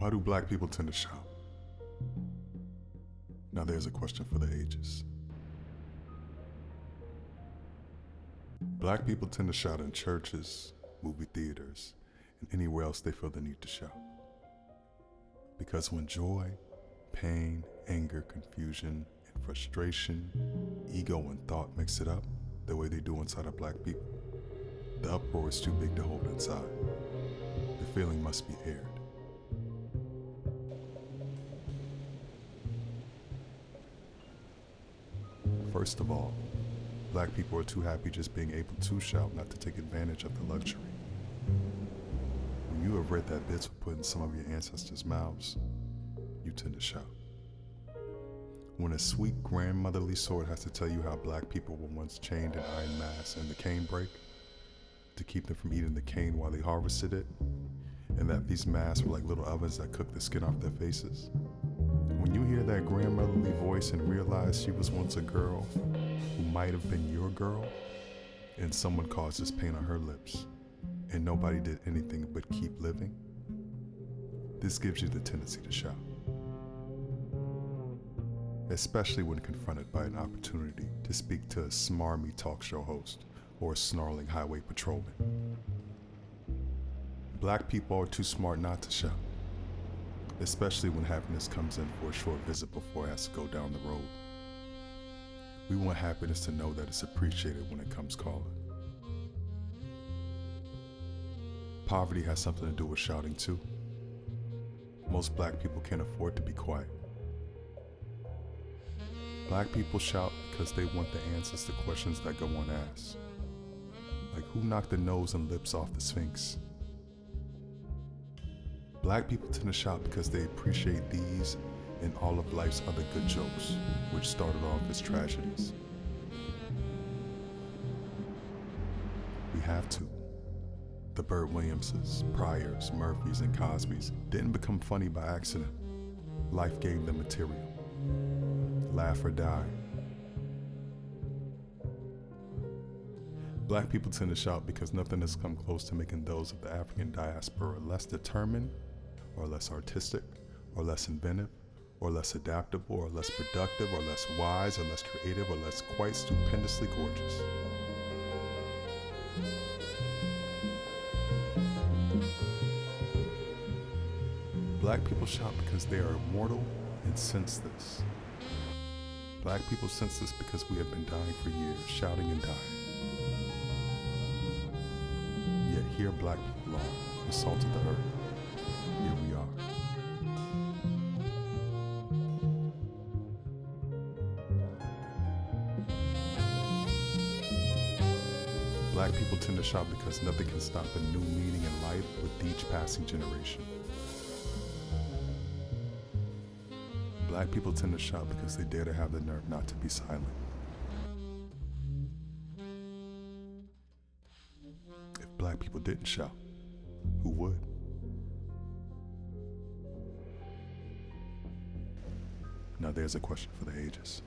Why do black people tend to shout? Now there's a question for the ages. Black people tend to shout in churches, movie theaters, and anywhere else they feel the need to shout. Because when joy, pain, anger, confusion, and frustration, ego, and thought mix it up the way they do inside of black people, the uproar is too big to hold inside. The feeling must be aired. First of all, black people are too happy just being able to shout not to take advantage of the luxury. When you have read that bits were put in some of your ancestors' mouths, you tend to shout. When a sweet grandmotherly sword has to tell you how black people were once chained in iron masks and the cane brake to keep them from eating the cane while they harvested it, and that these masks were like little ovens that cooked the skin off their faces, when you hear that grandmotherly voice and realize she was once a girl who might have been your girl, and someone caused this pain on her lips, and nobody did anything but keep living, this gives you the tendency to shout. Especially when confronted by an opportunity to speak to a smarmy talk show host or a snarling highway patrolman. Black people are too smart not to shout, especially when happiness comes in for a short visit before it has to go down the road. We want happiness to know that it's appreciated when it comes calling. Poverty has something to do with shouting too. Most black people can't afford to be quiet. Black people shout because they want the answers to questions that go unasked. Like who knocked the nose and lips off the Sphinx? Black people tend to shout because they appreciate these and all of life's other good jokes, which started off as tragedies. We have to. The Burt Williamses, Pryors, Murphys, and Cosbys didn't become funny by accident. Life gave them material. Laugh or die. Black people tend to shout because nothing has come close to making those of the African diaspora less determined, or less artistic, or less inventive, or less adaptable, or less productive, or less wise, or less creative, or less quite stupendously gorgeous. Black people shout because they are immortal and sense this. Black people sense this because we have been dying for years, shouting and dying. Yet here black people are, the salt of the earth. Here we are. Black people tend to shout because nothing can stop a new meaning in life with each passing generation. Black people tend to shout because they dare to have the nerve not to be silent. If black people didn't shout, who would? Now there's a question for the ages.